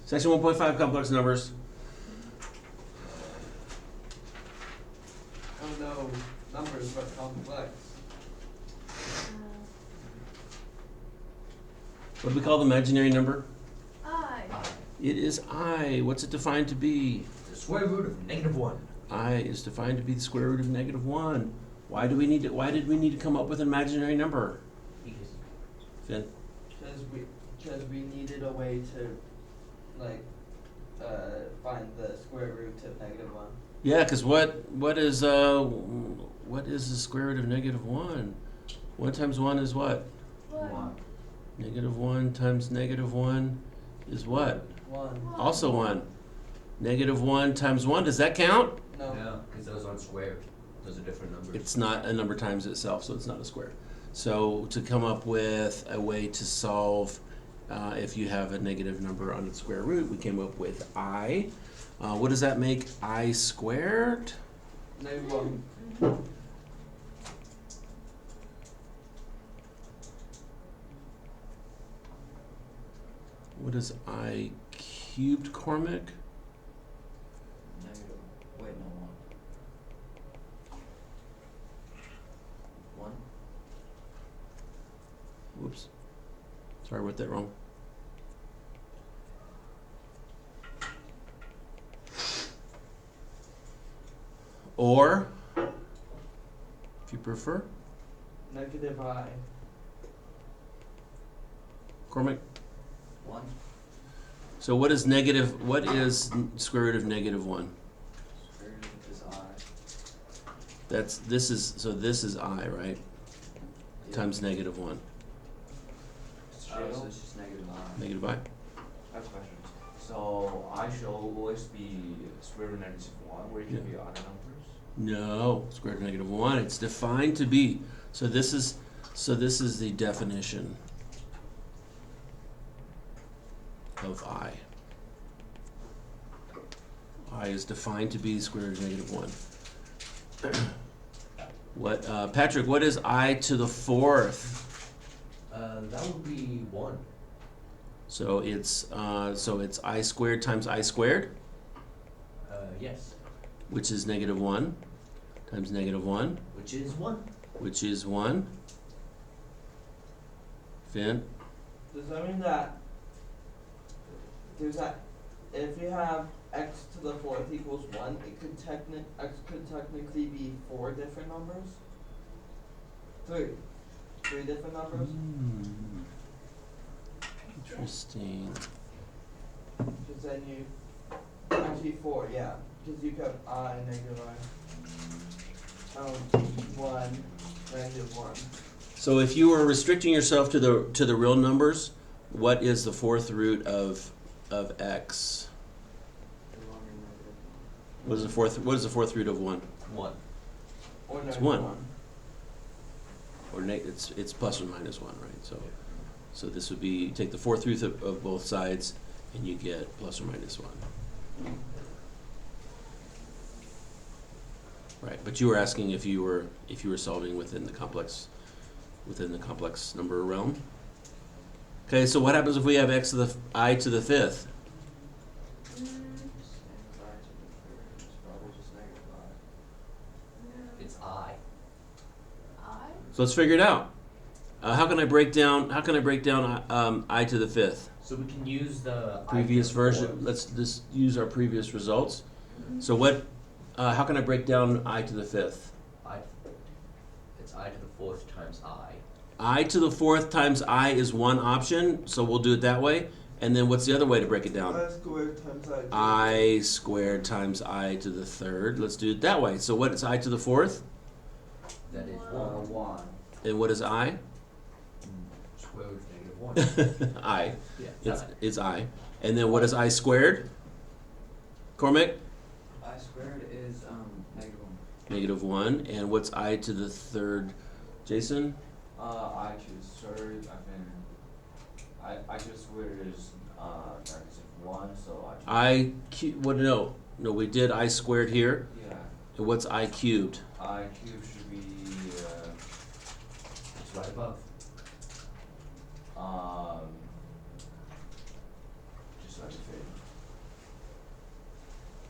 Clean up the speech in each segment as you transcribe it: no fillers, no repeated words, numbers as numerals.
Section 1.5, complex numbers. Oh no, numbers but complex. What do we call the imaginary number? I. It is I. What's it defined to be? The square root of -1. I is defined to be the square root of -1. Why do we need to, why did we need to come up with an imaginary number? Finn? Because we needed a way to find the square root of -1. Yeah, because what is the square root of -1? 1 times 1 is what? 1. -1 times -1 is what? 1. Also 1. -1 times 1, does that count? No. No, because those aren't squared. Those are different numbers. It's not a number times itself, so it's not a square. So to come up with a way to solve if you have a negative number on its square root, we came up with I. What does that make? I squared? -1. What is I cubed, Cormac? Negative. Wait, no, 1. 1? Whoops. Sorry, I wrote that wrong. Or, if you prefer, -I. Cormac. 1? So what is square root of -1? Square root is I. This is I, right? Yeah. Times -1. So it's just negative I. Negative I. I have questions. So I should always be square root of -1, where it can be other numbers. No, square root of -1. It's defined to be. So this is the definition of I. I is defined to be square root of -1. What, Patrick? What is I to the 4th? That would be 1. So it's I squared times I squared, Yes. which is -1 times -1, Which is 1. which is 1. Finn? Does that mean that if you have x to the 4th equals 1, x could technically be 4 different numbers? 3 different numbers? Interesting. Because then you, actually 4, yeah, because you have I, -I, 1, -1. So if you were restricting yourself to the real numbers, what is the 4th root of x? What is the fourth root of 1? 1. Or It's -1. 1. Or it's plus or minus 1, right? So this would be, take the 4th root of both sides and you get plus or minus 1. Right, but you were asking if you were solving within the complex number realm. Okay, so what happens if we have I to the 5th? It's I. I. So let's figure it out. How can I break down I to the 5th? So we can use the Previous I to the version. fourth. Let's just use our previous results. So what? How can I break down I to the 5th? It's I to the 4th times I. I to the 4th times I is one option, so we'll do it that way. And then what's the other way to break it down? I squared times I. I squared times I to the 3rd. Let's do it that way. So what is I to the 4th? That is 1. And what is I? Square root of -1. I. Yeah, It's I. And then what is I squared? Cormac? I squared is -1. And what's I to the 3rd? Jason? I choose third. I just squared is -1, so No, we did I squared here. yeah. And what's I cubed? I cube should be it's right above. just side of it.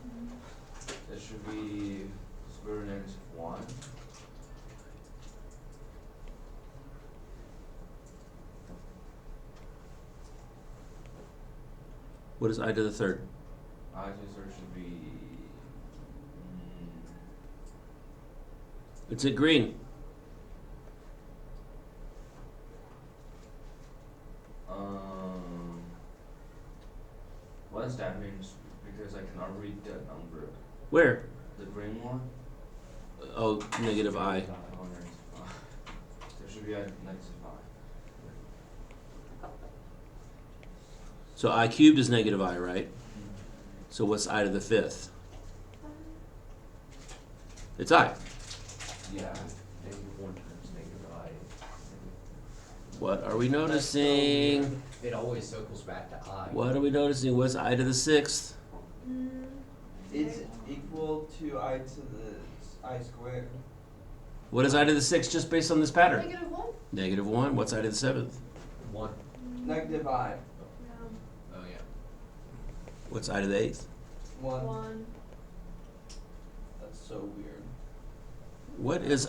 Mm-hmm. It should be square root negative 1. What is I to the third? I to the third should be. It's in green. What does that mean? Because I cannot read that number. Where? The green one? Oh, negative I. Oh, negative 5. There should be a negative 5. So I cubed is negative I, right? So what's I to the fifth? It's I. Yeah. Negative 1 times negative I. What are we noticing? It always circles back to I. What are we noticing? What's I to the sixth? Mm, It's equal to I to the I squared. What is I to the sixth just based on this pattern? negative 1? Negative 1. What's I to the seventh? 1. Negative I. No. Oh yeah. What's I to the eighth? 1. 1. That's so weird. What is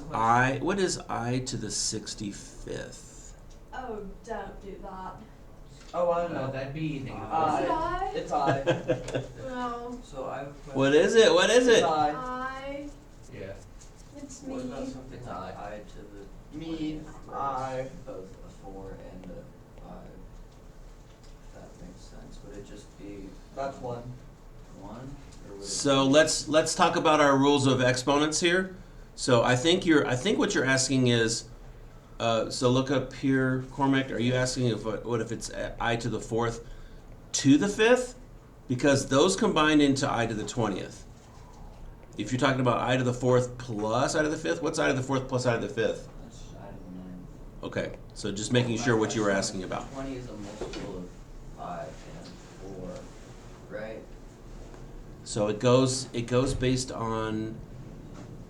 I to the 65th? Oh, don't do that. Oh, I No, know. that'd be negative Is it 1. I? It's I. No. So I have a question. What is it? What is It's it? I. I. Yeah. It's me. What about something It's like I. I to the Me, 20th, where I. it's both a 4 and a 5? That makes sense. Would it just be That's 1. 1? Or would it So be let's talk about our rules of exponents here. So I think what you're asking is, so look up here, Cormac. Are you asking what if it's I to the fourth to the fifth? Because those combine into I to the 20th. If you're talking about I to the fourth plus I to the fifth, what's I to the fourth plus I to the fifth? that's I to the 9th? Okay, so just making sure what you were asking about. 20 is a multiple of 5 and 4, right? So it goes based on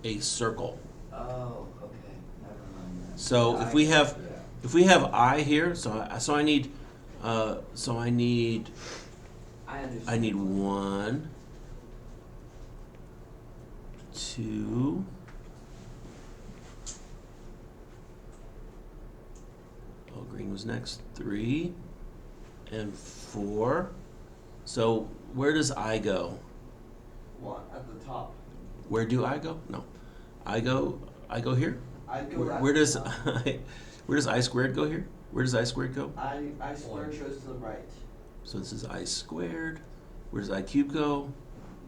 a circle. Oh, okay. Never mind that. So if we have I here, so I need I understand. I need 1, 2, oh, green was next, 3, and 4. So where does I go? 1 at the top. Where do I go? No, I go here. I go Where at does the top. where does I squared go here? Where does I squared go? I squared goes to the right. So this is I squared. Where does I cubed go?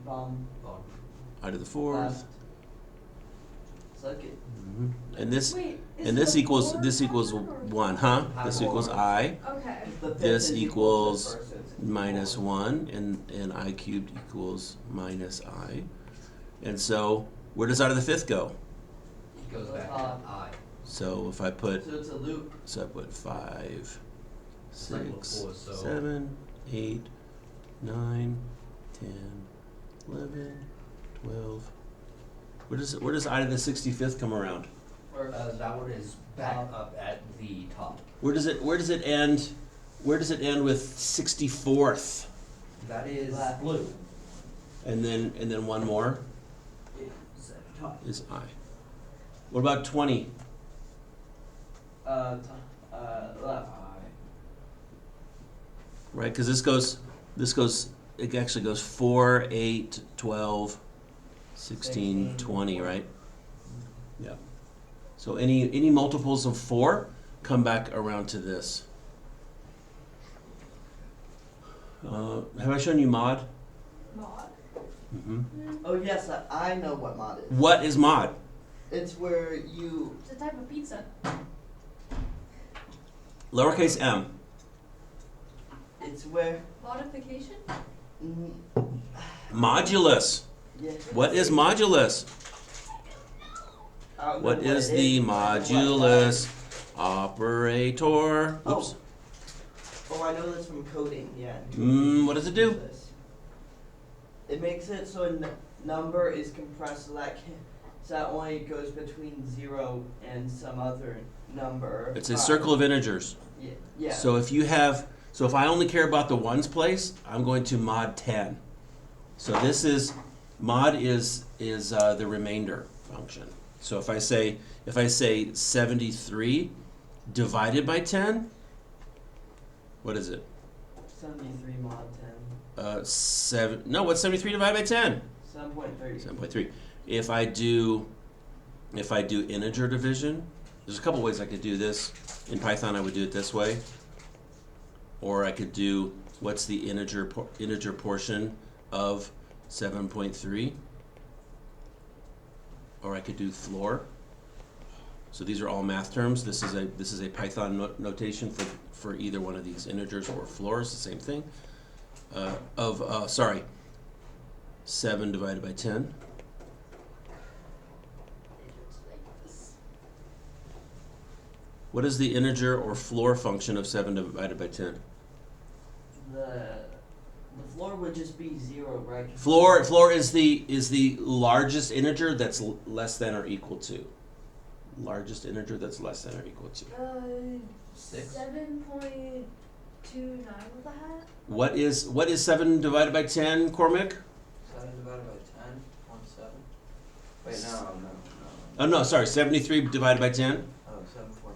Bum. I to the fourth. Left. Suck it. Mhm. And this Wait, is and it this a equals 4 1, or- huh? This equals I Okay. The fifth This is equals equal to the first, it's minus equal. 1, and I cubed equals minus I. And so where does I to the fifth go? It goes back to I. So if I put So it's a loop. 5, It's like 6, before, so- 7, 8, 9, 10, 11, 12. Where does I to the 65th come around? Or That one is back up at the top. Where does it end? Where does it end with 64th? That is Left. blue. And then one more Is at the top. is I. What about 20? left. Right, because it actually goes 4, 8, 12, 16, 20, right? Yeah. So any multiples of 4 come back around to this. Have I shown you mod? Mod. Mm-hmm. Oh yes, I know what mod is. What is mod? It's where you. It's a type of pizza. Lowercase m. It's where. Modification? Mm, Modulus. yeah. What is modulus? I don't know What is the it modulus operator? Oh. Oops. Oh, I know this from coding. Yeah. What does it do? This. It makes it so a number is compressed so that only goes between 0 and some other number. It's a circle of integers. Yeah. Yeah. So if you have So if I only care about the ones place, I'm going to mod 10. So this is, mod is the remainder function. So if I say 73 divided by 10, what is it? 73 mod 10. What's 73 divided by 10? 7.3. 7.3. If I do integer division, there's a couple ways I could do this. In Python, I would do it this way, or I could do what's the integer portion of 7.3, or I could do floor. So these are all math terms. This is a Python notation for either one of these, integers or floors, the same thing. 7 divided by 10. What is the integer or floor function of 7 divided by 10? The floor would just be 0, right? Floor is the largest integer that's less than or equal to. Largest integer that's less than or equal to. 6? 7.29 with a hat. What is 7 divided by 10, Cormac? 7 divided by 10, 1 7. Wait, no. Oh no, sorry, 73 divided by 10. Oh, 7.3.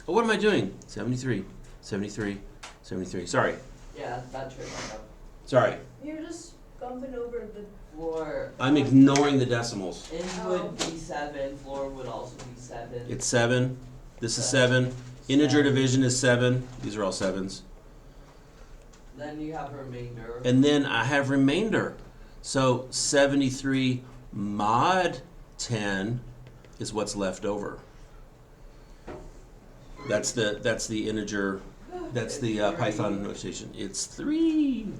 Oh, what am I doing? 73. Sorry. Yeah, that trick I have. Sorry. You're just bumping over the. Floor. I'm ignoring the decimals. In would be 7, floor would also be 7. It's 7. This is 7. Integer division is 7. These are all 7s. Then you have remainder. And then I have remainder. So 73 mod 10 is what's left over. That's the integer. That's the Python notation. It's 3.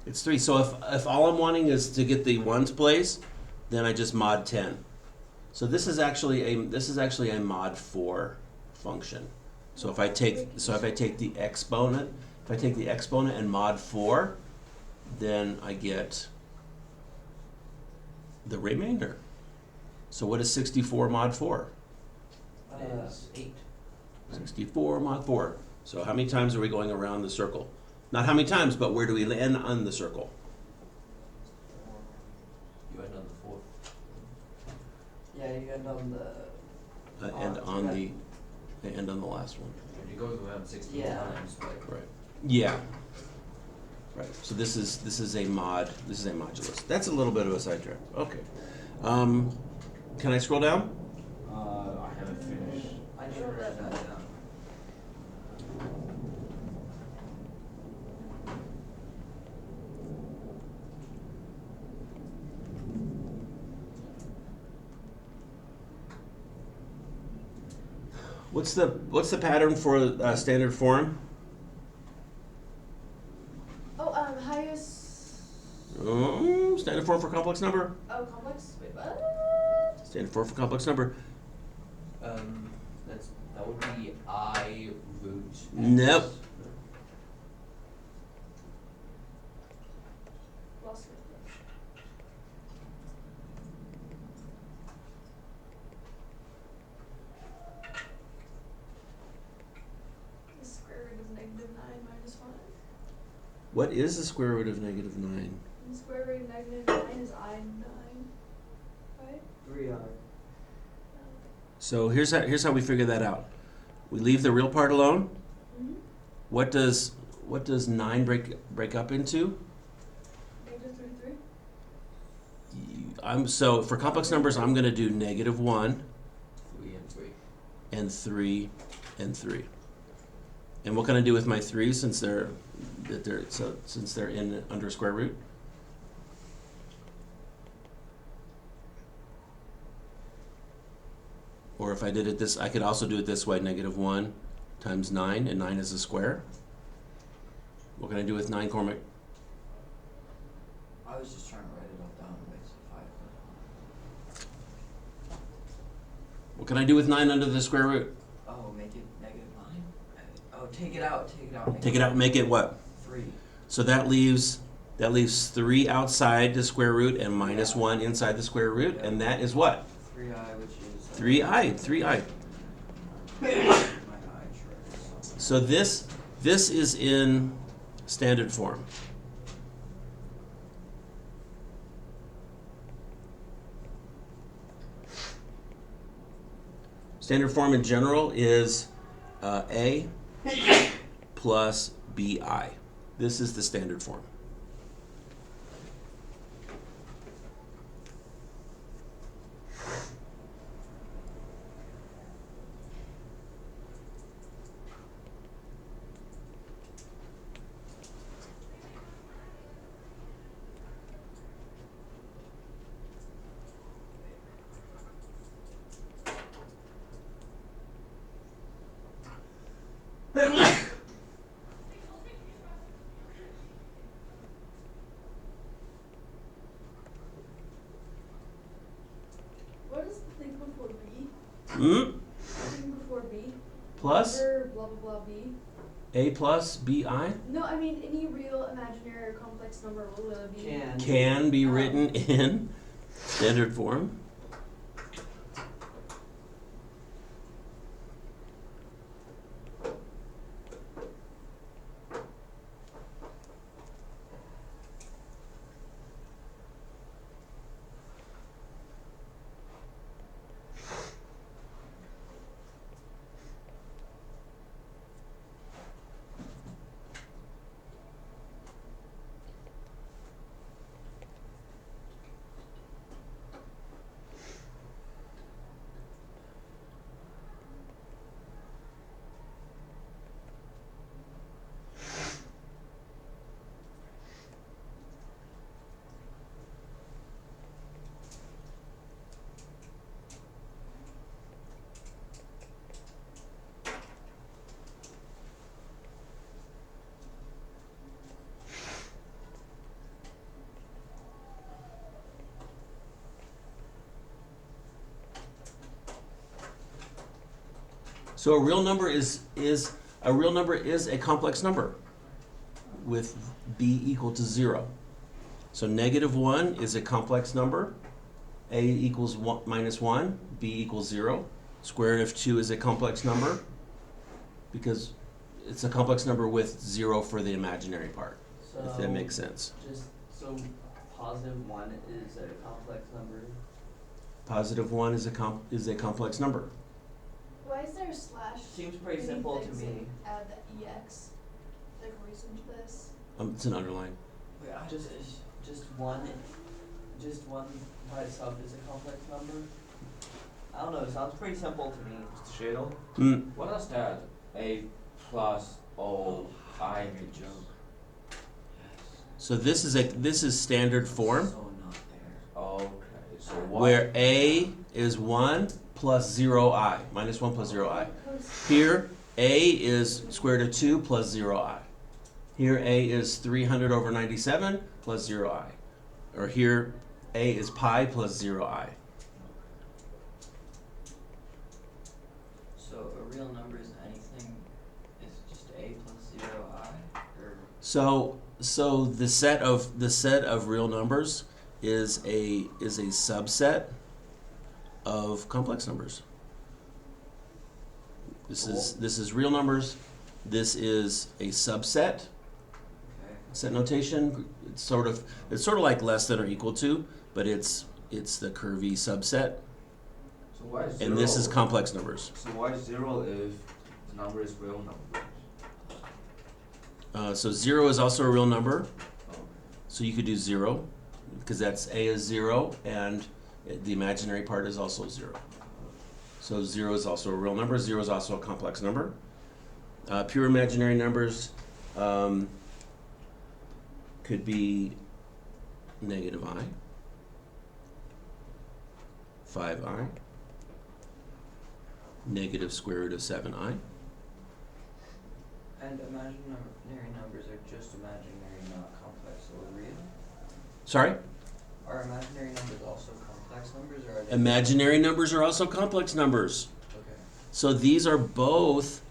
It's 3. So if all I'm wanting is to get the ones place, then I just mod 10. So this is actually a mod 4 function. So if I take the exponent, and mod 4, then I get the remainder. So what is 64 mod 4? Is 8. 64 mod 4. So how many times are we going around the circle? Not how many times, but where do we land on the circle? You end on the 4th. Yeah, you end on the. And on the last one. And you're going around 16 Yeah. times, like. Right. Yeah. Right. So this is a mod. This is a modulus. That's a little bit of a sidetrack. Okay. Can I scroll down? I haven't finished. I should write that down. What's the pattern for standard form? Oh, highest. Standard form for complex number. Oh, complex. Wait, what? Standard form for complex number. That would be I root. X. Nope. Lost it. The square root of -9 minus 1. What is the square root of -9? And the square root of -9 is I9. Right? 3i. So here's how we figure that out. We leave the real part alone. Mm-hmm. What does 9 break up into? -33. So for complex numbers, I'm going to do -1 3 and 3. and 3 and 3. And what can I do with my 3 since they're in under square root? Or if I did it this, I could also do it this way: -1 times 9, and 9 is a square. What can I do with 9, Cormac? I was just trying to write it all down and make it 5. What can I do with 9 under the square root? Oh, make it -9. Oh, take it out. Take it out and make it what? 3. So that leaves 3 outside the square root and -1 inside the square root, and that is what? 3i, which is 3i. my eye trace. So this this is in standard form. Standard form in general is A plus BI. This is the standard form. What is the thing before B? Mm? The thing before B? Plus Number, blah blah blah B. A plus BI No, I mean any real, imaginary, or complex number will be. can be written in standard form. So a real number is a complex number with b equal to 0. So -1 is a complex number. A equals -1, b equals 0. Square root of 2 is a complex number because it's a complex number with 0 for the imaginary part, if that makes sense. Just so +1 is a complex number. +1 is a complex number. Why is there a slash? Seems pretty between simple to things me. and add the EX? Like a reason to this? It's an underline. Wait, just one by itself is a complex number. I don't know. It sounds pretty simple to me. Mr. Shadle, Mm. what does that A plus O I mean? So this is standard form, So not there. Okay, so what? where A is 1 plus 0i, -1 plus 0i. Because Here, A is square root of 2 plus 0i. Here, A is 300 over 97 plus 0i. Or here, A is pi plus 0i. So a real number is anything. It's just a plus 0i, or So the set of real numbers is a subset of complex numbers. This is real numbers. This is a subset. okay. Set notation. It's sort of like less than or equal to, but it's the curvy subset. So why is 0? And this is complex numbers. So why is 0 if the number is real number? So 0 is also a real number. Okay. So you could do 0 because that's A is 0 and the imaginary part is also 0. So 0 is also a real number. 0 is also a complex number. Pure imaginary numbers could be -i, 5i, negative square root of 7i. And imaginary numbers are just imaginary, not complex or real. Sorry? Are imaginary numbers also complex numbers, or are they? Imaginary numbers are also complex numbers. Okay. So these are both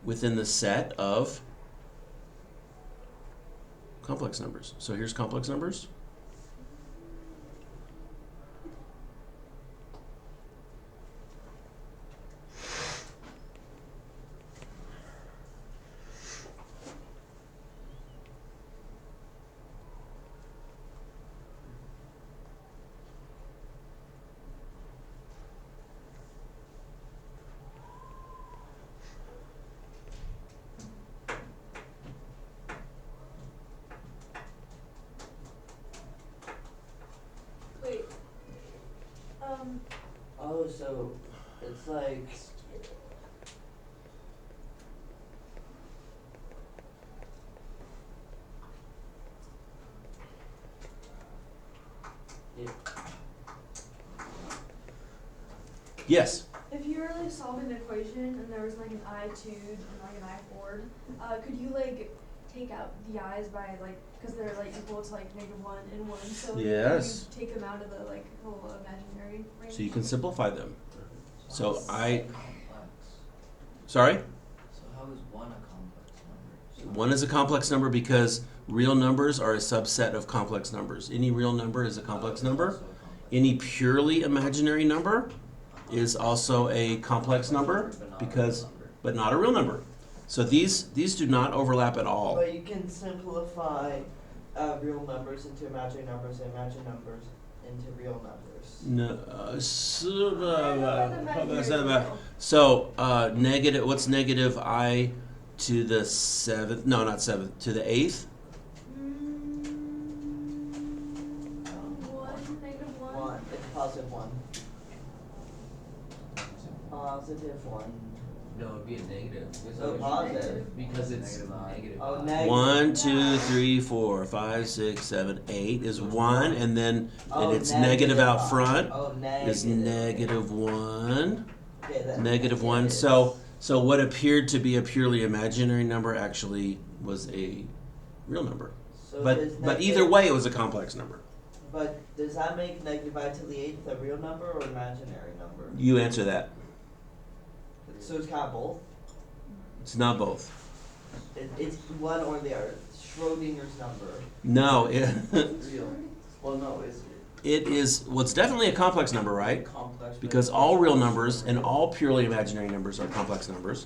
within the set of complex numbers. So here's complex numbers. Oh, so it's like. Yeah. Yes. If you were like solving an equation and there was like an I2 and like an I4, could you like take out the i's by like, because they're like equal to like -1 and 1, so Yes. you take them out of the like whole imaginary range? So you can simplify them. So One's I, complex. sorry? So how is one a complex number? One is a complex number because real numbers are a subset of complex numbers. Any real number is a complex it's number. also a complex Any purely imaginary number Uh-huh. is also a complex number but not a real because, number. but not a real number. So these do not overlap at all. But you can simplify real numbers into imaginary numbers and imaginary numbers into real numbers. No, Imaginary. so negative. What's negative I to the 7th? No, not 7th. To the 8th. One, -1. 1, it's positive 1. Positive 1. No, it'd be a negative. So positive. Because it's Negative I. negative. Oh, I. negative. 1, 2, 3, 4, 5, 6, 7, 8 is 1, and then Oh, and it's negative out I. front Oh, negative. is -1. Okay, that's -1. So what appeared to be a purely imaginary number actually was a real number. So But does either negative- way, it was a complex number. But does that make negative I to the 8th a real number or imaginary number? You answer that. So it's kind of both. It's not both. It's one or the other. Schrodinger's number. No, Real. Well, no, is it it is. Well, it's definitely a complex number, right? complex? but Because it's all real also numbers and real. all purely imaginary numbers are complex numbers.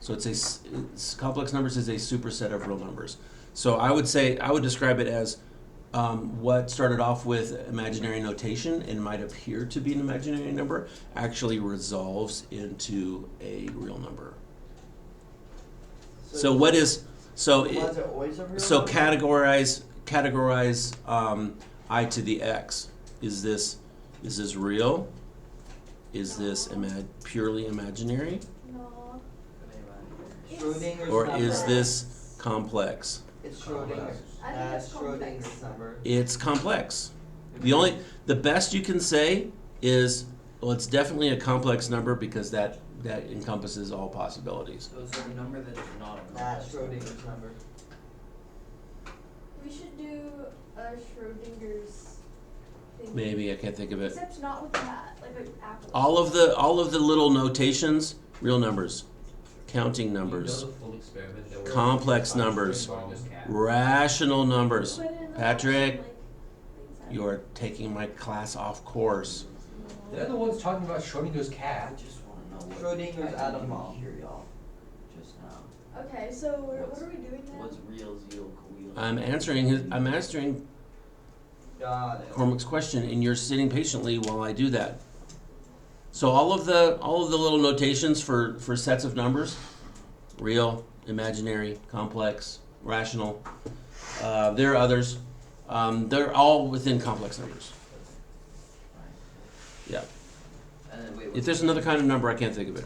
So it's complex numbers is a superset of real numbers. So I would describe it as what started off with imaginary notation and might appear to be an imaginary number actually resolves into a real number. So what is so Was it, it always a real so number? categorize I to the x. Is this real? Is this purely imaginary? No. Schrodinger's Or number. is this complex? It's Schrodinger's. I think That's it's complex. Schrodinger's number. It's complex. The best you can say is, well, it's definitely a complex number because that encompasses all possibilities. So is there a number that is not a That's complex number? Schrodinger's number. We should do a Schrodinger's thing. Maybe I can't think of it. Except not with that, like an apple. All of the little notations, real numbers, counting numbers, You know the full experiment that we're complex on numbers, Schrodinger's cat? rational numbers. Put in the Patrick, like, things that- you're taking my class off course. They're the ones talking about Schrodinger's I cat. just wanna know what. Schrodinger's I didn't atom even bomb. hear y'all just now. Okay, so what are we doing now? What's real, zeal, coel? I'm answering Got it. Cormac's question, and you're sitting patiently while I do that. So all of the little notations for sets of numbers, real, imaginary, complex, rational. There are others. They're all within complex numbers. Right. Yeah. And then wait, If what's there's another kind of number, I can't think of it.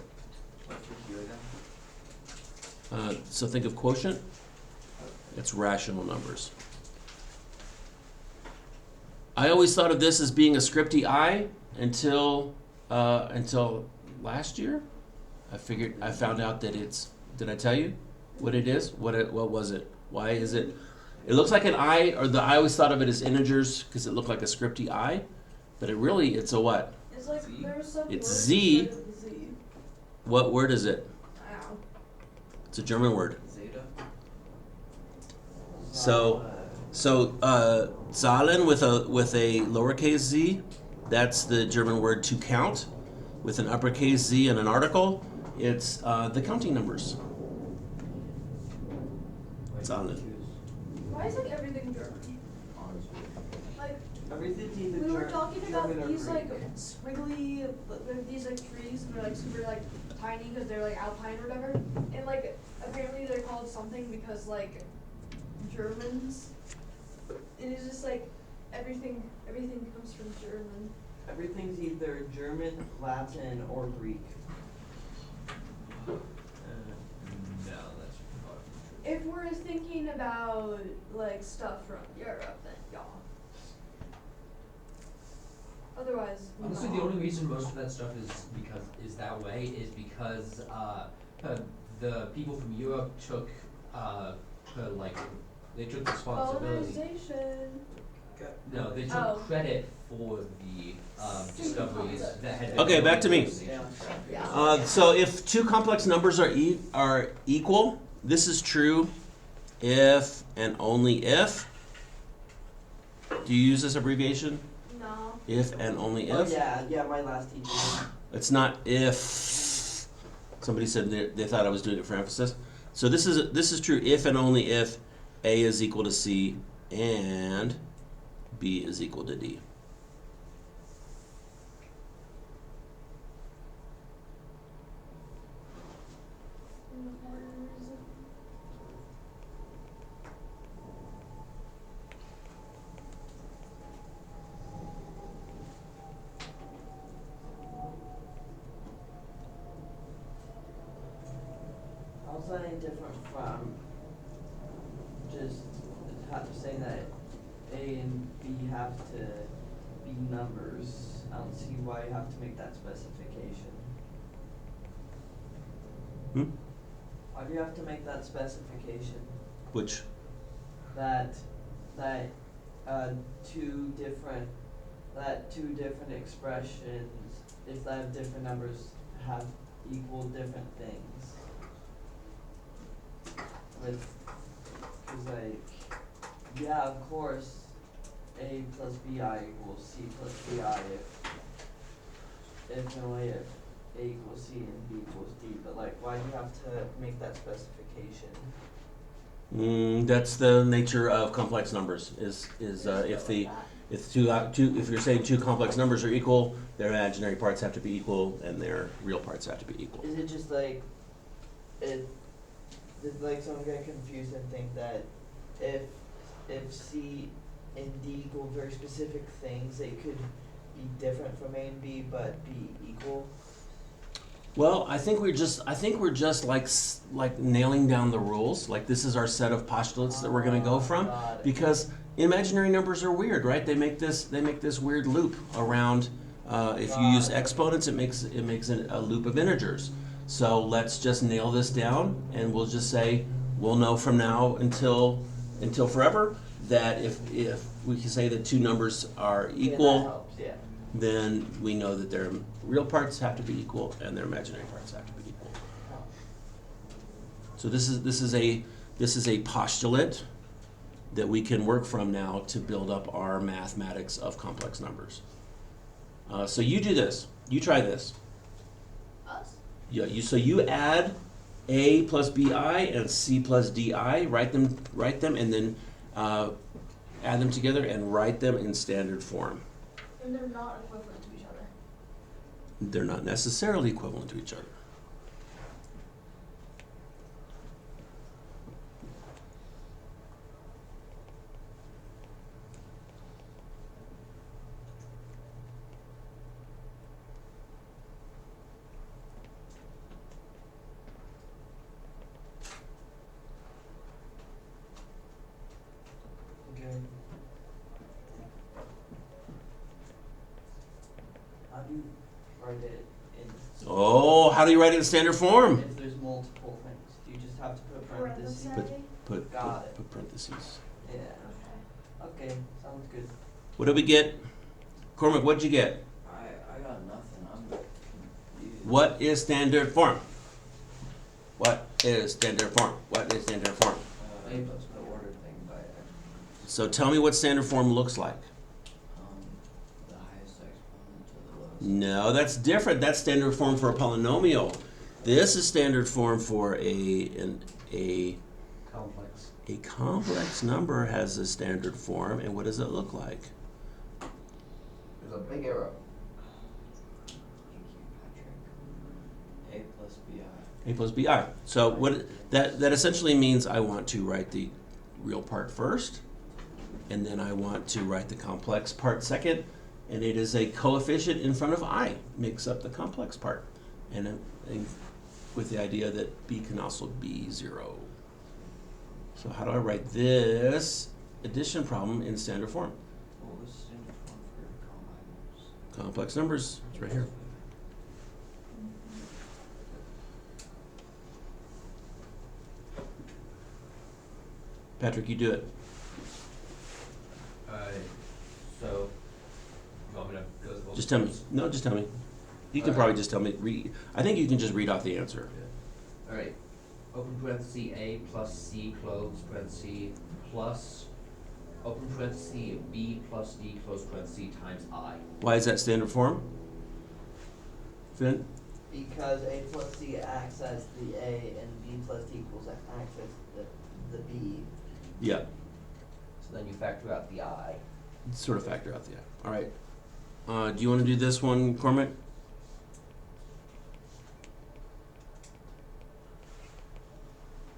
what's your Q again? So think of quotient. It's rational numbers. I always thought of this as being a scripty I until last year. I found out that it's. Did I tell you what it is? What was it? Why is it? It looks like an I, or I always thought of it as integers because it looked like a scripty I, but it's a what? It's like Z? there's some It's word Z. instead of Z. What word is it? Ow. It's a German word. Zeta? So Zahlen with a lowercase z, that's the German word to count. With an uppercase z and an article, it's the counting numbers. Zahlen. Why is like everything German? Like Everything's either we were Ger- talking German about or these Greek. like squiggly, these like trees, and they're like super like tiny because they're like alpine or whatever, and like apparently they're called something because like Germans. And it's just like everything comes from German. everything's either German, Latin, or Greek. No, that's not true. If we're thinking about like stuff from Europe, then y'all. Otherwise, Honestly, no. the only reason most of that stuff is that way is because the people from Europe took they took responsibility. Colonization. No, they took Oh. credit for the discoveries that had been Okay, back to me. Yeah. Yeah. So if two complex numbers are equal, this is true if and only if. Do you use this abbreviation? No. If and only Oh if? yeah, my last teacher. It's not if. Somebody said they thought I was doing it for emphasis. So this is true if and only if A is equal to C and B is equal to D. How's that any different from just saying that A and B have to be numbers? I don't see why you have to make that specification. Hmm? Why do you have to make that specification? Which? That two different expressions, if they have different numbers, have equal different things. Cause like, yeah, of course, A plus BI equals C plus BI if and only if A equals C and B equals D, but like, why do you have to make that specification? That's the nature of complex numbers. If you're saying two complex numbers are equal, their imaginary parts have to be equal and their real parts have to be equal. Is it just like, did like someone get confused and think that if C and D equal very specific things, they could be different from A and B but be equal? Well, I think we're just like nailing down the rules. Like this is our set of postulates that we're going to go from, Got it. because imaginary numbers are weird, right? They make this weird loop around. If you use exponents, it makes a loop of integers. So let's just nail this down, and we'll just say we'll know from now until forever that if we can say that two numbers are Yeah, equal, that helps, yeah. then we know that their real parts have to be equal and their imaginary parts have to be equal. So this is a postulate that we can work from now to build up our mathematics of complex numbers. So you do this. You try this. Us? Yeah. You add A plus BI and C plus DI. Write them, and then add them together and write them in standard form. And they're not equivalent to each other. They're not necessarily equivalent to each other. Okay. How do you write it in? Oh, how do you write it in standard form? If there's multiple things, do you just have to put parentheses? Parentheses? Got it. Put parentheses. Yeah. Okay. Okay, sounds good. What did we get? Cormac, what'd you get? I got nothing, I'm confused. What is standard form? What is standard form? What is standard form? A plus the order thing by X. So tell me what standard form looks like. The highest exponent to the lowest. No, that's different. That's standard form for a polynomial. This is standard form for a Complex. complex number has a standard form, and what does it look like? There's a big arrow. Thank you, Patrick. A plus BI. A plus BI. So what that essentially means, I want to write the real part first, and then I want to write the complex part second, and it is a coefficient in front of I, makes up the complex part, and with the idea that b can also be 0. So how do I write this addition problem in standard form? What was standard form for combiners? Complex numbers, it's right here. Patrick, you do it. So, you want me to go through all Just the tell me. steps? No, just tell me. You can Okay. probably just tell me. I think you can just read off the answer. Alright, open parenthesis A plus C close parenthesis plus, open parenthesis B plus D close parenthesis times I. Why is that standard form? Finn? Because A plus C acts as the A and B plus D equals acts as the B. Yeah. So then you factor out the I. Sort of factor out the I. All right. Do you want to do this one, Cormac?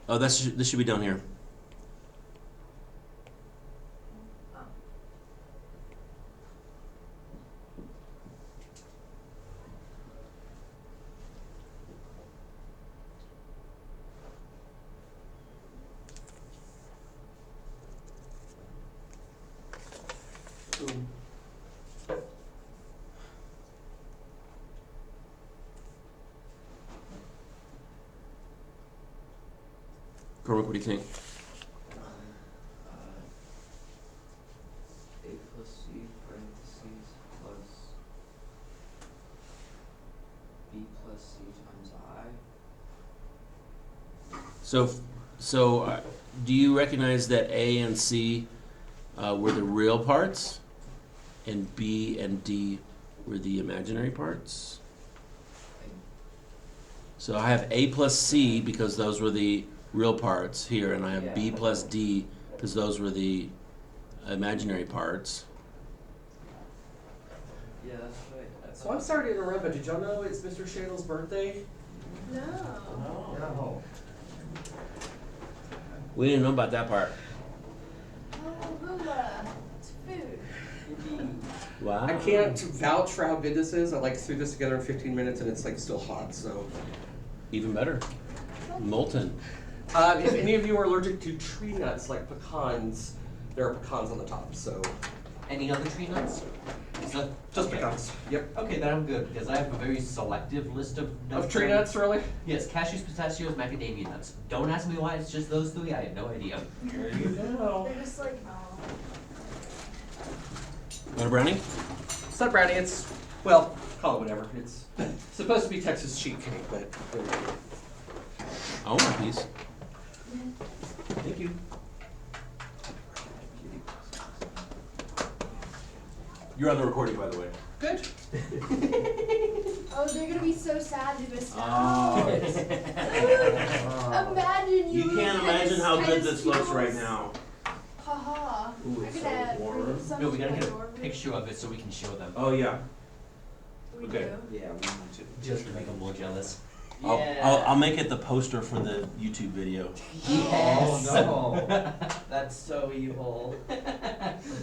Oh, this should be down here. Boom. Cormac, what do you think? A plus C parentheses plus B plus C times I. So, do you recognize that A and C were the real parts, and B and D were the imaginary parts? So I have A plus C because those were the real parts here, and I have B Yeah. plus D because those were the imaginary parts. Yeah, that's right. So I'm sorry to interrupt, but did y'all know it's Mr. Shadle's birthday? No. No. We didn't know about that part. Oh, hula. It's food. Wow. I can't vouch for how good this is. I like threw this together in 15 minutes and it's like still hot, so. Even better. Molten. If any of you are allergic to tree nuts like pecans, there are pecans on the top, so. Any other tree nuts? So, Just okay. pecans. Yep. Okay, then I'm good, because I have a very selective list of nuts. Of tree nuts, really? Yes, cashews, pistachios, macadamia nuts. Don't ask me why it's just those three, I have no idea. There you go. They're just like, oh. Want a brownie? It's not brownie, it's, well, call it whatever. It's supposed to be Texas sheet cake, but. I want a piece. Thank you. You're on the recording, by the way. Good. Oh, they're gonna be so sad to miss Oh. out. Imagine you. You can't imagine how good this looks right now. Haha. Ooh, I'm it's gonna so warm. bring some No, we to gotta my get a dorm room. picture of it so we can show them. Oh yeah. We Okay. do. Yeah, we need to. Just to make them more jealous. I'll make it the poster for the YouTube video. Yes. Oh, no. That's so evil. Did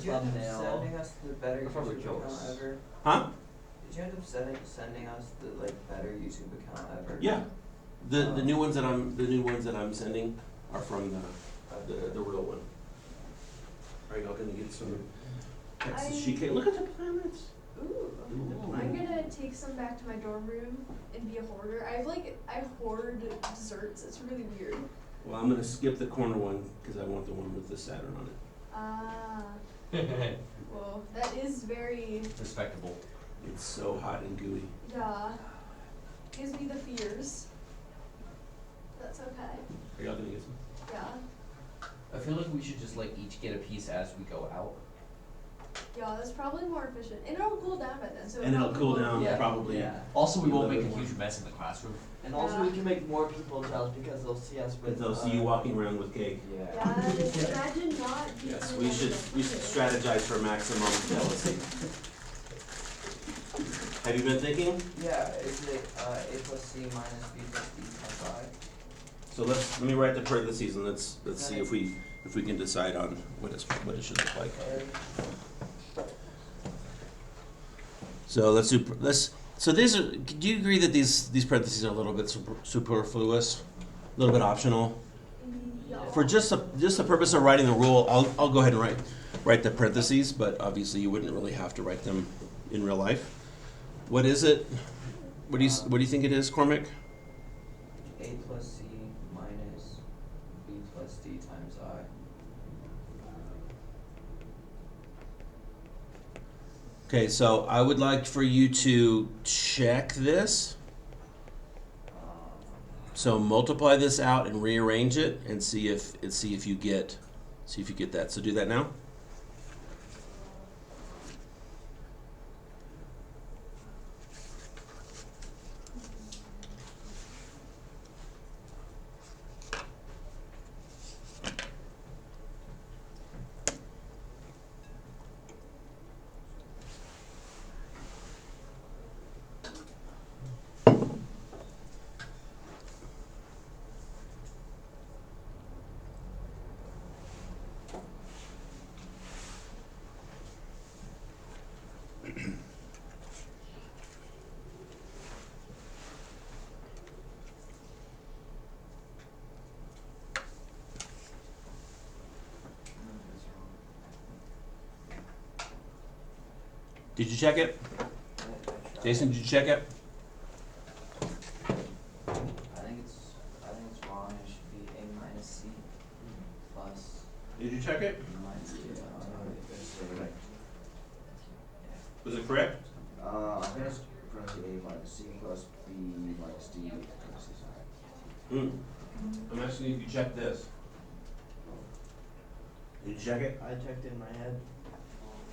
you end up Thumbnail. sending us the better Probably YouTube jokes. account ever? Huh? Did you end up sending us the like better YouTube account ever? Yeah. The new ones that I'm sending are from the real one. Are y'all gonna get some Texas sheet cake? Look at the planets. Ooh. I'm gonna take some back to my dorm room and be a hoarder. I hoard desserts. It's really weird. Well, I'm gonna skip the corner one because I want the one with the Saturn on it. Ah. Well, that is very, Respectable. It's so hot and gooey. yeah. Gives me the fears. That's okay. Are y'all gonna get some? Yeah. I feel like we should just like each get a piece as we go out. Yeah, that's probably more efficient. And it'll cool down by then. So And it'll probably cool won't- down Yeah. probably. Yeah. Also, we won't Yeah, make a that huge one. mess in the classroom. And also we can make more people jealous because they'll see us with. They'll see you walking around with cake. Yeah, just imagine not being Yes, in we like should a we should picture. strategize for maximum jealousy. Have you been thinking? Yeah, is it A plus C minus B plus D times I? So let me write the parentheses and let's see if we can decide on what it should look like. So so these are, do you agree that these parentheses are a little bit superfluous? A little bit optional? Yeah. For just the purpose of writing the rule, I'll go ahead and write the parentheses, but obviously you wouldn't really have to write them in real life. What is it? What do you think it is, Cormac? A plus C minus B plus D times I. Okay, so I would like for you to check this. So multiply this out and rearrange it and see if you get that. So do that now. Did you check it? Jason, did you check it? I think it's wrong. It should be A minus C plus Did you check it? B minus D. Was it correct? I'm gonna pronounce A minus C plus B minus D. I'm asking you if you checked this. Did you check it? I checked in my head.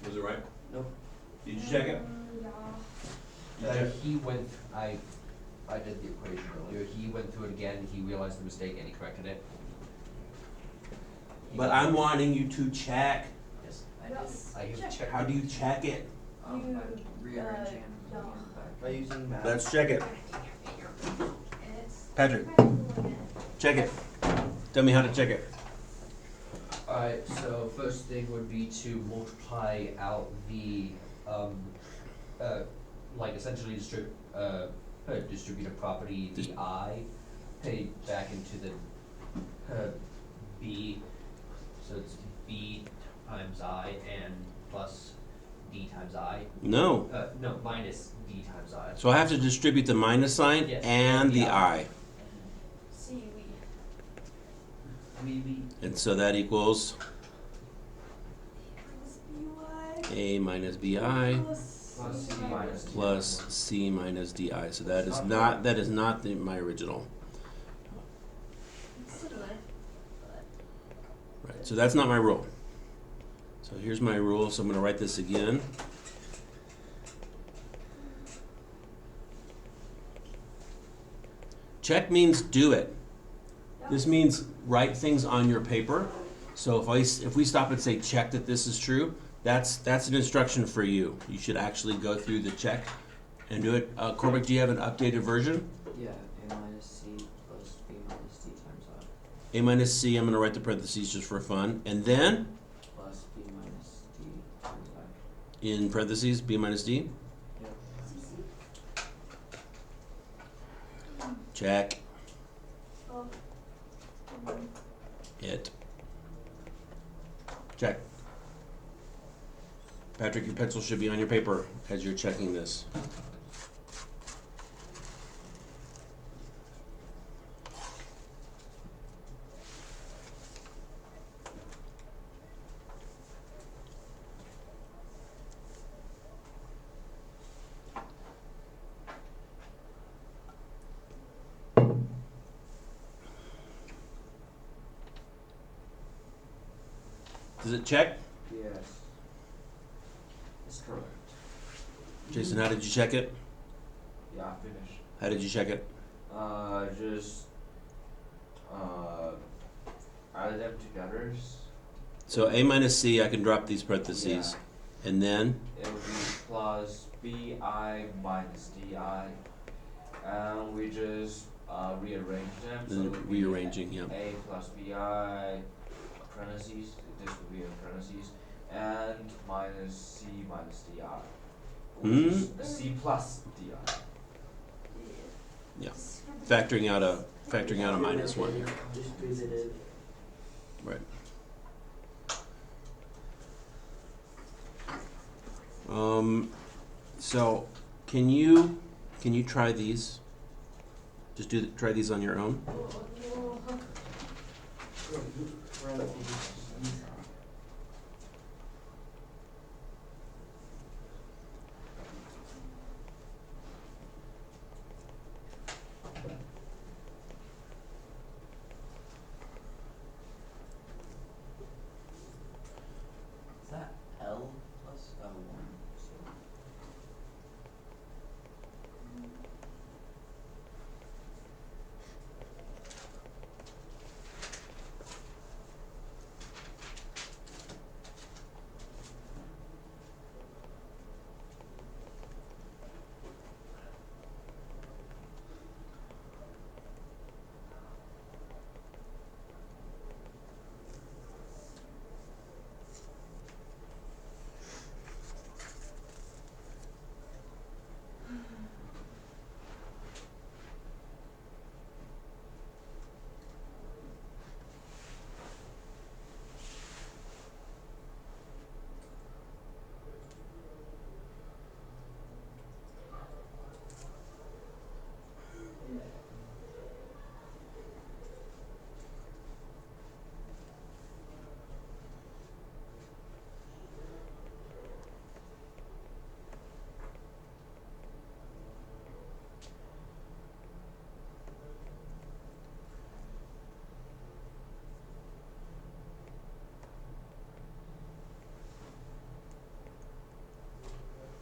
Was it right? Nope. Did you check it? Yeah. He went, I did the equation earlier, he went through it again, he realized the mistake and he corrected it. But I'm wanting you to check. Yes, Yes. I have Check. checked. How do you check it? by You, rearranging and yeah. putting it back. By using math. Let's check it. It's Patrick, check it. Tell me how to check it. Alright, so first thing would be to multiply out the, like essentially distributive property, the I, paid back into the, B, so it's B times I and plus D times I, No. no, minus D times I. So I have to distribute the minus sign Yes. and the Yeah. I. seaweed. And so that equals Plus BY. A minus BI Plus C minus D. plus C minus DI. So that is not my original. It's similar, but Right. So that's not my rule. So here's my rule. So I'm going to write this again. Check means do it. This means write things on your paper. So if we stop and say check that this is true, that's an instruction for you. You should actually go through the check and do it. Corbett, do you have an updated version? Yeah, A minus C plus B minus D times I. A minus C, I'm going to write the parentheses just for fun. And then, Plus B minus D times I. in parentheses, B minus D. Yep. Check oh, it. Check. Patrick, your pencil should be on your paper as you're checking this. Does it check? Yes. It's correct. Jason, how did you check it? Yeah, I finished. How did you check it? Just added them together. So A minus C, I can drop these parentheses. And then, It will be plus BI minus DI. And we just rearrange them. So it would be rearranging, yeah. A plus BI parentheses. This will be in parentheses. And minus C minus DI. which is Hmm? C plus di. Yeah. Factoring out a minus one here. Distributive. Right. So can you try these? Just try these on your own. Is that L plus L1?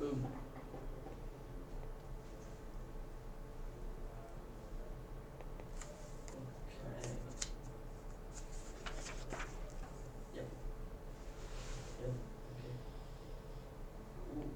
Boom. Okay. Yep. Yep. Okay. Ooh.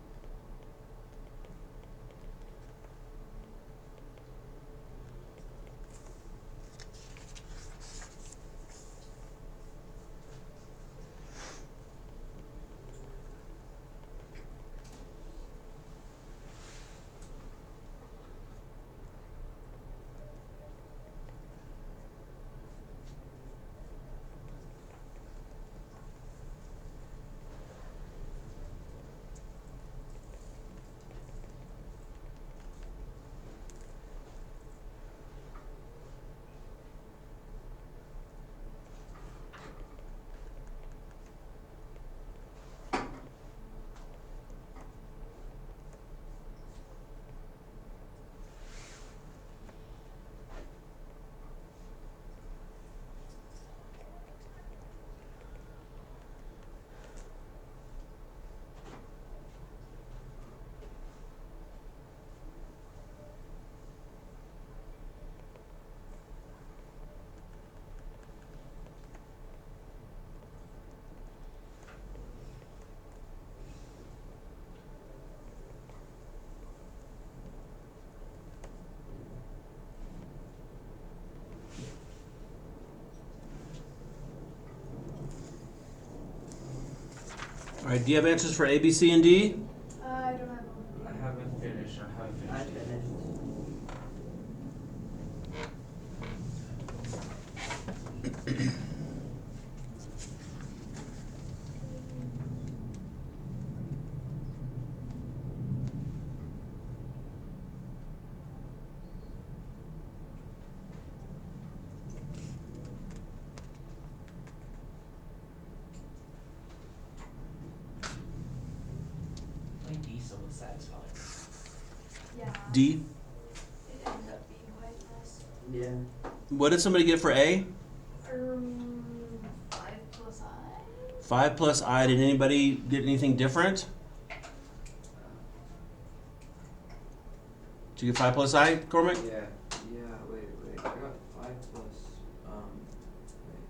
All right. Do you have answers for A, B, C, and D? I don't have them. I haven't finished I yet. finished. My D somewhat satisfying. Yeah. D. It ended up being quite nice. Yeah. What did somebody get for A? 5 plus I. 5 plus I. Did anybody get anything different? Did you get 5 plus I, Cormac? Yeah, wait. I got 5 plus, wait.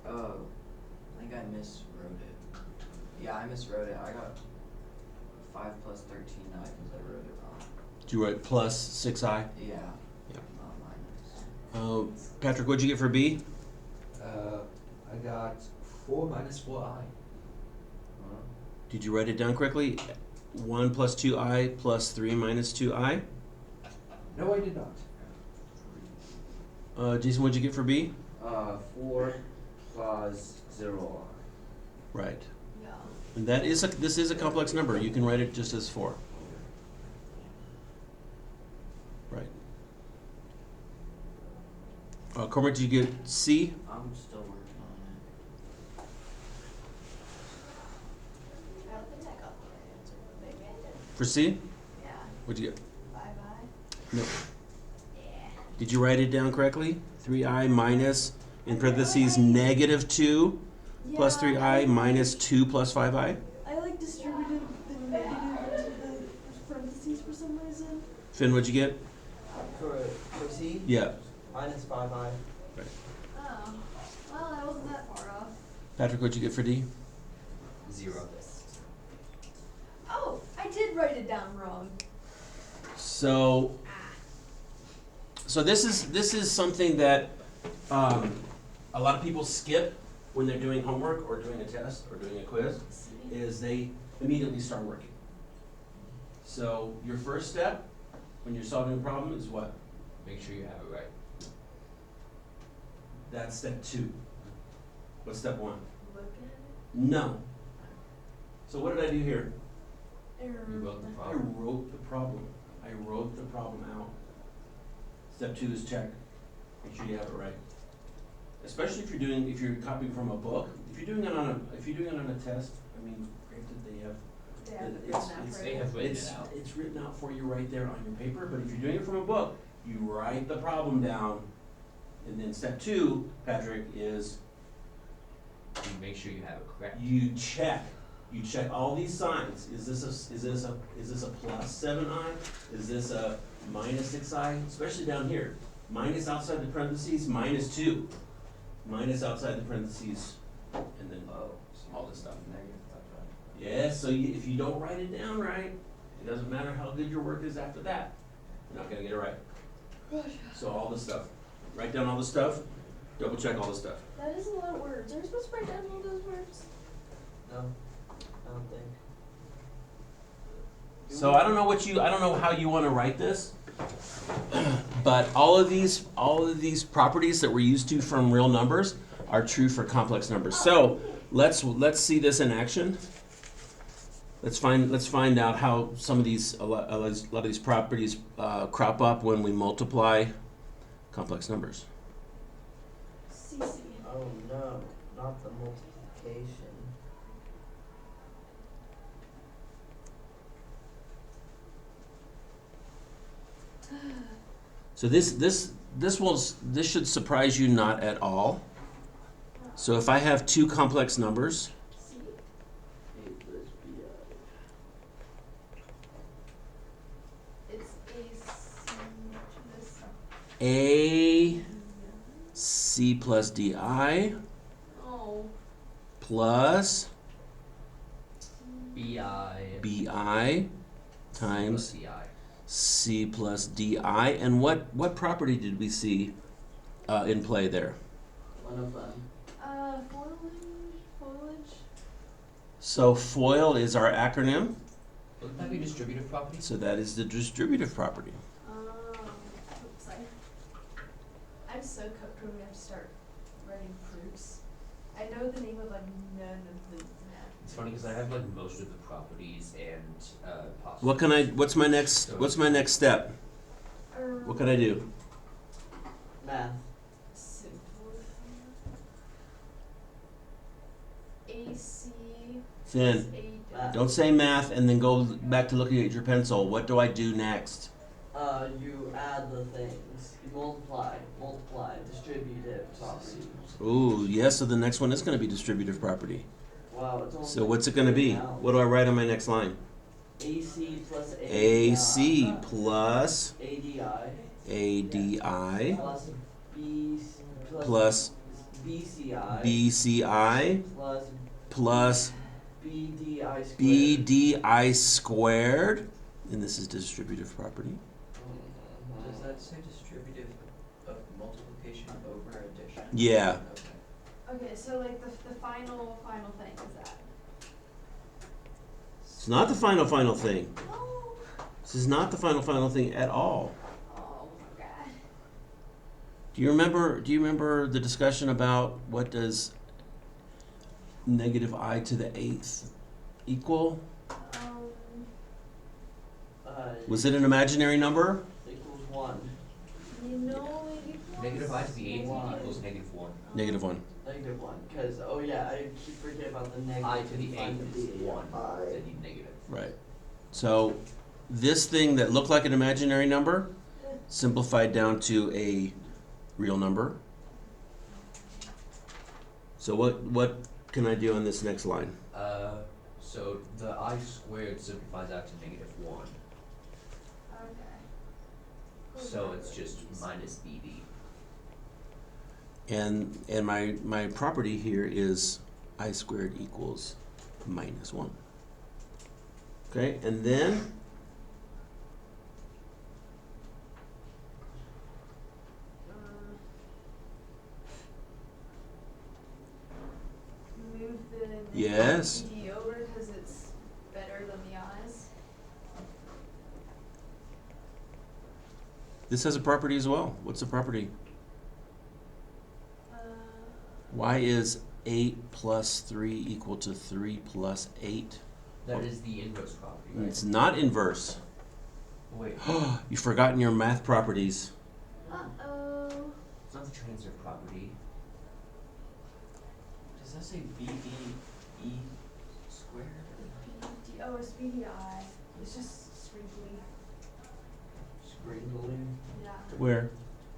Oh, I think I miswrote it. Yeah, I miswrote it. I got 5 plus 13I because I wrote it wrong. Did you write plus 6I? Yeah. Yeah. Not minus. Patrick, what'd you get for B? I got 4 minus 4i. Did you write it down correctly? 1 plus 2i plus 3 minus 2i. No, I did not. Jason, what'd you get for B? 4 plus 0. Right. Yeah. And this is a complex number. You can write it just as 4. Right. Cormac, did you get C? I'm still working on I don't think I got the right answer, but maybe I did. For C? Yeah. What'd you get? 5i. No. Yeah. Did you write it down correctly? 3i minus, in parentheses, negative 2 plus 3i minus 2 plus 5i? I like distributed the negative into the parentheses for some reason. Finn, what'd you get? For C, Yeah. minus 5i. Oh. Well, I wasn't that far off. Patrick, what'd you get for D? 0. Oh, I did write it down wrong. So this is something that a lot of people skip when they're doing homework or doing a test or doing a quiz, is they immediately start working. So your first step when you're solving a problem is what? Make sure you have it right. That's step 2. What's step 1? Look at it. No. So what did I do here? Error. You wrote the I problem. wrote the problem. I wrote the problem out. Step 2 is check. Make sure you have it right. Especially if you're copying from a book. If you're doing it on a test, I mean, granted they have They have written it out. it's written out for you right there on your paper, but if you're doing it from a book, you write the problem down. And then step 2, Patrick, is You make sure you have it correct. you check. You check all these signs. Is this a plus 7i? Is this a minus 6i? Especially down here. Minus outside the parentheses, minus 2. Minus outside the parentheses, and then Oh, all this stuff. negative 5i. Yeah, so if you don't write it down right, it doesn't matter how good your work is after that. You're not gonna get it right. So all this stuff. Write down all the stuff, double check all the stuff. That is a lot of words. Are we supposed to write down all those words? No, I don't think. So I don't know how you want to write this, but all of these properties that we're used to from real numbers are true for complex numbers. So let's see this in action. Let's find out how some of a lot of these properties crop up when we multiply complex numbers. CC. Oh no, not the multiplication. So this should surprise you not at all. So if I have two complex numbers, C. A plus It's A C plus DI Oh. plus BI BI times C plus DI. And what property did we see in play there? one of them. Foliage. So FOIL is our acronym. Wouldn't that be distributive property? So that is the distributive property. Oops, I'm so cooked when we have to start writing proofs. I know the name of like none of the math. It's funny because I have like most of the properties and possible. What's my next step? What can I do? Math. AC. Finn, Math. don't say math and then go back to looking at your pencil. What do I do next? You add the things. You multiply, distributive property. Ooh, yes, so the next one is going to be distributive property. Wow, it's only So what's it going to be? now. What do I write on my next line? AC plus ADI. AC plus ADI. ADI Plus B plus BCI. BCI Plus plus BDI squared. BDI squared. And this is distributive property. Does that say distributive of multiplication over addition? Yeah. Okay. Okay, so like the final thing is that. It's not the final thing. No. This is not the final thing at all. Oh my god. Do you remember the discussion about what does negative I to the 8th equal? Was it an imaginary number? Equals 1. You know it equals. Negative I to the 8th One. equals negative 1. Negative 1. Negative 1. Because, oh yeah, I keep forgetting about the negative. I to the I 8th to is the 1. I. Then you negative. Right. So this thing that looked like an imaginary number simplified down to a real number. So what can I do on this next line? So the I squared simplifies out to negative 1. Okay. So it's just minus BD. And my property here is I squared equals minus 1. Okay, and then Move the Yes. BD over because it's better than the eyes. this has a property as well. What's the property? Y is 8 plus 3 equal to 3 plus 8. That is the inverse property, right? It's not inverse. Wait, You've forgotten your math properties. Uh-oh. it's not the transitive property. Does that say BDE squared? BD, oh, it's BDI. It's just sprinkly. Sprinkly. Yeah. Where?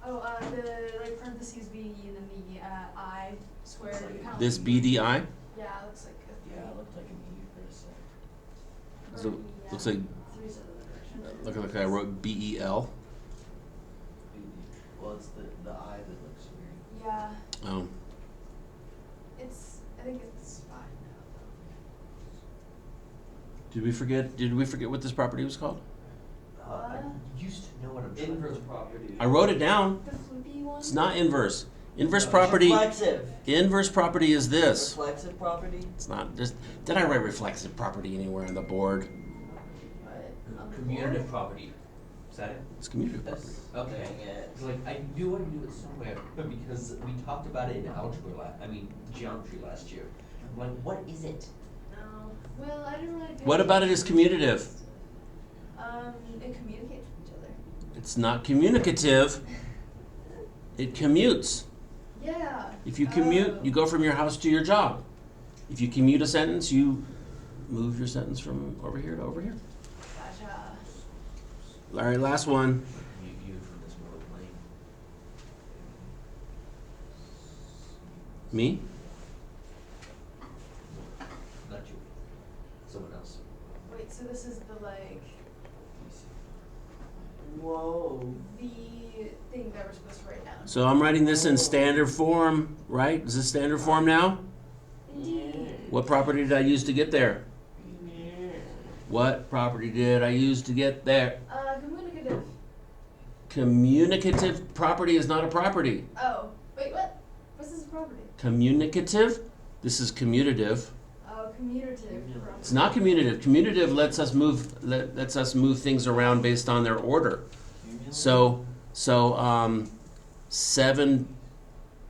Oh, the like parentheses BD and then the I squared. It's like Kinda This like- BDI? Yeah, it looks like a Yeah, it looked like an E for a sec. So, yeah. looks like, Three's the other direction. look like I wrote BEL. Well, it's the I that looks weird. Yeah, Oh. I think it's fine now Did we forget what this property was called? I used to know what I'm trying Inverse to property. I wrote it down. though. The flippy one? It's not inverse. Inverse property. Reflexive. Inverse property is this. Reflexive property. It's not just. Did I write reflexive property anywhere on the board? What? On the Commutative board? property. Is that it? It's commutative property. Okay. Dang it. 'Cause, like, I knew it somewhere because we talked about it in algebra geometry last year. I'm like, what is it? No. Well, I didn't really do What about it is commutative? It communicates with each other. It's not communicative. It commutes. Yeah. If you commute, Oh. you go from your house to your job. If you commute a sentence, you move your sentence from over here to over here. Gotcha. All right, last one. You viewed from this mortal plane. Me? Not you. Someone else. Wait, so this is the like Whoa. the thing that we're supposed to write down. So I'm writing this in standard form, right? Is this standard form now? Indeed. What property did I use to get there? What property did I use to get there? Communicative. Communicative property is not a property. Oh, wait, what? What's this property? Communicative? This is commutative. Oh, commutative. It's not commutative. Commutative lets us move things around based on their order. So 7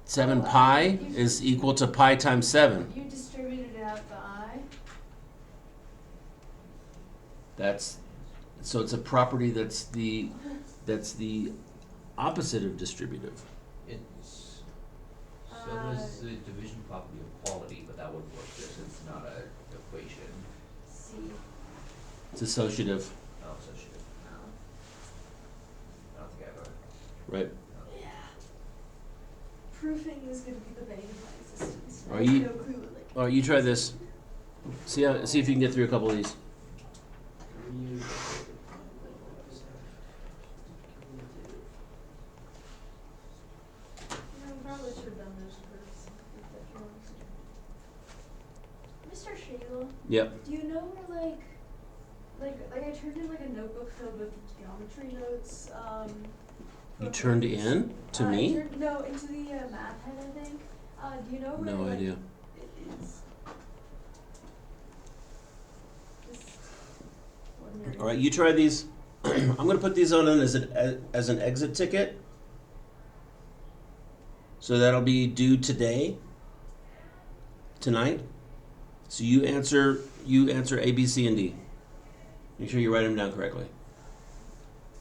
pi is equal to pi times 7. You distributed it out the I. So it's a property that's the opposite of distributive. It's so there's the division property of quality, but that wouldn't work because it's not an equation. C. It's associative, Oh, associative. Oh. I don't think I ever. right? Yeah. Proofing is going to be the bane of my existence. Are I have you- no clue what, like. All right, you try this. See if you can get through a couple of these. You know, we probably should have done those proofs. Mr. Shayla, Yep. do you know where like I turned in like a notebook filled with geometry notes. You for turned proofs. in to me? No, into the math head, I think. Do you know where No like, idea. it is? Just All right, you try these. I'm going to put these on as an exit ticket. So that'll be due tonight. So you answer A, B, C, and D. Make sure you write them down correctly.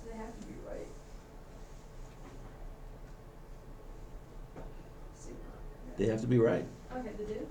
They have to be right. They have to be right. Okay, they do?